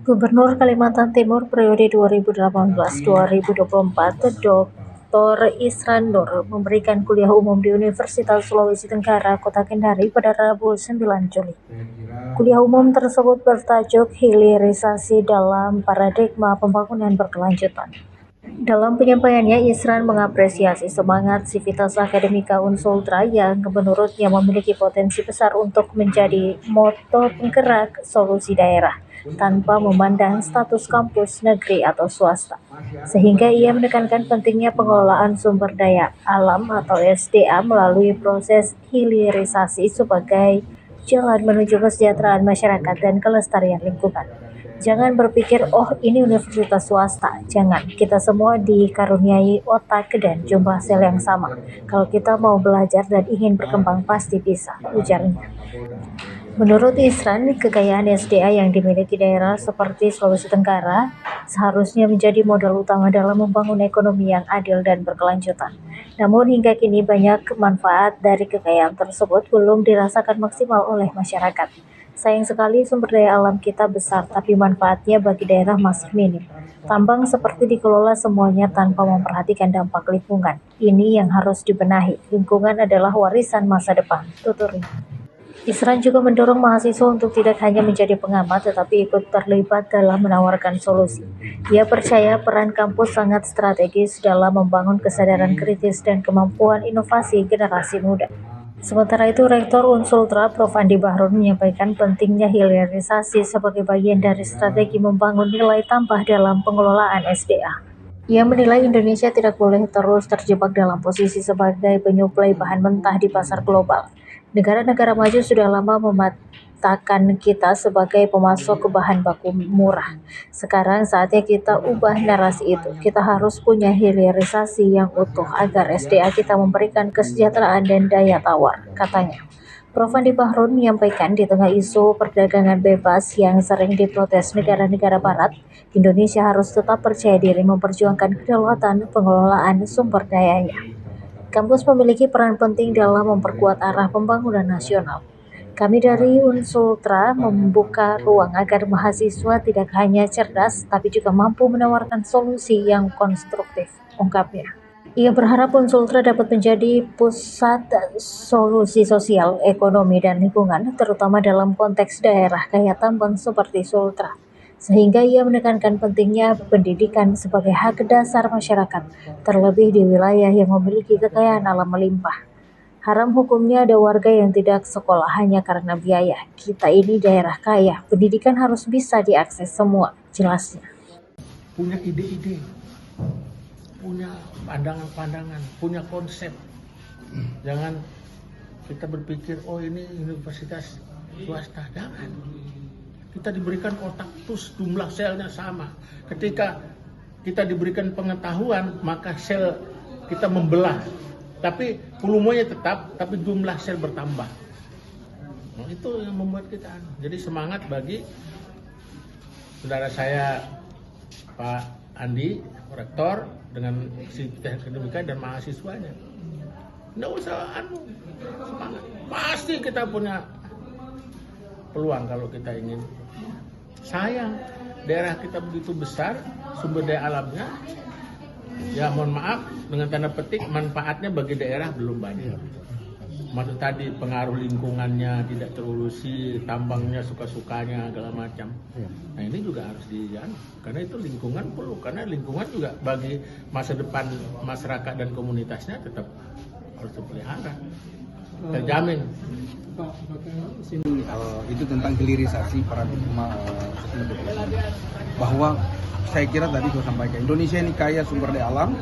Gubernur Kalimantan Timur periode 2018-2024, Dr. Isran Nur memberikan kuliah umum di Universitas Sulawesi Tenggara, Kota Kendari pada Rabu 9 Juli. Kuliah umum tersebut bertajuk Hilirisasi dalam Paradigma Pembangunan Berkelanjutan. Dalam penyampaiannya, Isran mengapresiasi semangat Sivitas Akademika Unsultra yang menurutnya memiliki potensi besar untuk menjadi motor penggerak solusi daerah tanpa memandang status kampus negeri atau swasta. Sehingga ia menekankan pentingnya pengelolaan sumber daya alam atau SDA melalui proses hilirisasi sebagai jalan menuju kesejahteraan masyarakat dan kelestarian lingkungan. Jangan berpikir, oh ini universitas swasta. Jangan, kita semua dikaruniai otak dan jumlah sel yang sama. Kalau kita mau belajar dan ingin berkembang pasti bisa, ujarnya. Menurut Isran, kekayaan SDA yang dimiliki daerah seperti Sulawesi Tenggara seharusnya menjadi modal utama dalam membangun ekonomi yang adil dan berkelanjutan. Namun hingga kini banyak manfaat dari kekayaan tersebut belum dirasakan maksimal oleh masyarakat. Sayang sekali sumber daya alam kita besar, tapi manfaatnya bagi daerah masih minim. Tambang seperti dikelola semuanya tanpa memperhatikan dampak lingkungan. Ini yang harus dibenahi. Lingkungan adalah warisan masa depan, tuturnya. Isran juga mendorong mahasiswa untuk tidak hanya menjadi pengamat tetapi ikut terlibat dalam menawarkan solusi. Ia percaya peran kampus sangat strategis dalam membangun kesadaran kritis dan kemampuan inovasi generasi muda. Sementara itu, Rektor Unsultra Prof. Andi Bahrun menyampaikan pentingnya hilirisasi sebagai bagian dari strategi membangun nilai tambah dalam pengelolaan SDA. Ia menilai Indonesia tidak boleh terus terjebak dalam posisi sebagai penyuplai bahan mentah di pasar global. Negara-negara maju sudah lama mematakan kita sebagai pemasok bahan baku murah. Sekarang saatnya kita ubah narasi itu. Kita harus punya hilirisasi yang utuh agar SDA kita memberikan kesejahteraan dan daya tawar, katanya. Prof. Andi Bahrun menyampaikan di tengah isu perdagangan bebas yang sering diprotes negara-negara barat, Indonesia harus tetap percaya diri memperjuangkan kedaulatan pengelolaan sumber dayanya. Kampus memiliki peran penting dalam memperkuat arah pembangunan nasional. Kami dari Unsultra membuka ruang agar mahasiswa tidak hanya cerdas, tapi juga mampu menawarkan solusi yang konstruktif, ungkapnya. Ia berharap Unsultra dapat menjadi pusat solusi sosial, ekonomi, dan lingkungan, terutama dalam konteks daerah kaya tambang seperti Sultra. Sehingga ia menekankan pentingnya pendidikan sebagai hak dasar masyarakat, terlebih di wilayah yang memiliki kekayaan alam melimpah. Haram hukumnya ada warga yang tidak sekolah hanya karena biaya. Kita ini daerah kaya, pendidikan harus bisa diakses semua, jelasnya. Punya ide-ide, punya pandangan-pandangan, punya konsep. Jangan kita berpikir, oh ini universitas swasta, jangan. Kita diberikan otak terus, jumlah selnya sama. Ketika kita diberikan pengetahuan, maka sel kita membelah. Tapi volumenya tetap, tapi jumlah sel bertambah. Nah, itu yang membuat kita. Jadi semangat bagi saudara saya Pak Andi, rektor, dengan Sivitas Akademika dan mahasiswanya. Nggak usah semangat. Pasti kita punya peluang kalau kita ingin. Sayang, daerah kita begitu besar, sumber daya alamnya, ya mohon maaf, dengan tanda petik manfaatnya bagi daerah belum banyak. Maksud tadi pengaruh lingkungannya tidak terurusi, tambangnya suka-sukanya segala macam. Nah ini juga harus karena itu lingkungan perlu, karena lingkungan juga bagi masa depan masyarakat dan komunitasnya tetap harus dipelihara, terjamin. Itu tentang hilirisasi paradigma bahwa saya kira tadi saya sampaikan Indonesia ini kaya sumber daya alam,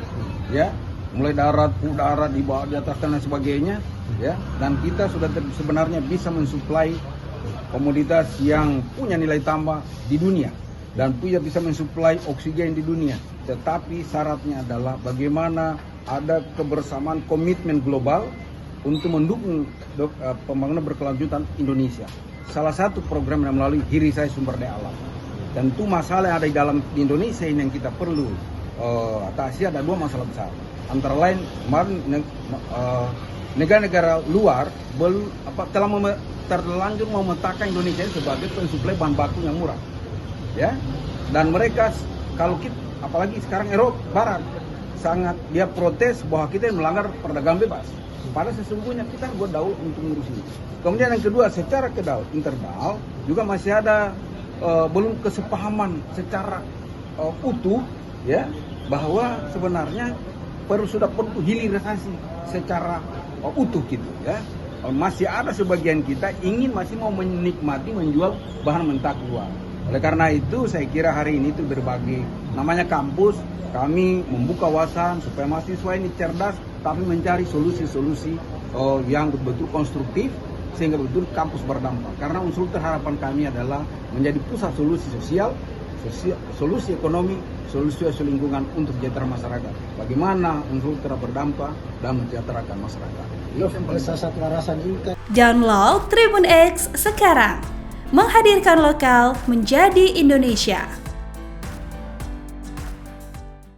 ya, mulai darat, udara, di bawah, di atas dan sebagainya, ya, dan kita sudah sebenarnya bisa mensuplai komoditas yang punya nilai tambah di dunia dan bisa mensuplai oksigen di dunia. Tetapi syaratnya adalah bagaimana ada kebersamaan komitmen global untuk mendukung pembangunan berkelanjutan Indonesia. Salah satu program yang melalui hilirisasi sumber daya alam. Tentu masalah yang ada di Indonesia ini yang kita perlu atasi. Ada dua masalah besar. Antara lain, negara-negara luar telah terlanjur memetakan Indonesia sebagai pensuplai bahan baku yang murah. ya. Dan mereka kalau kita, apalagi sekarang Eropa Barat sangat dia protes bahwa kita melanggar perdagangan bebas. Padahal sesungguhnya kita buat daul untuk ngurus ini. Kemudian yang kedua, secara internal juga masih ada belum kesepahaman secara utuh, ya, bahwa sebenarnya sudah perlu hilirisasi secara utuh gitu, ya. Masih ada sebagian kita masih mau menikmati menjual bahan mentah keluar. Oleh karena itu saya kira hari ini itu berbagai namanya kampus, kami membuka wawasan supaya mahasiswa ini cerdas tapi mencari solusi-solusi yang betul-betul konstruktif sehingga betul kampus berdampak. Karena unsur harapan kami adalah menjadi pusat solusi sosial, solusi ekonomi, solusi lingkungan untuk sejahtera masyarakat. Bagaimana unsur berdampak dan mensejahterakan masyarakat. Itu yang paling Salah satu alasan ini. Download Tribun X sekarang, menghadirkan lokal menjadi Indonesia.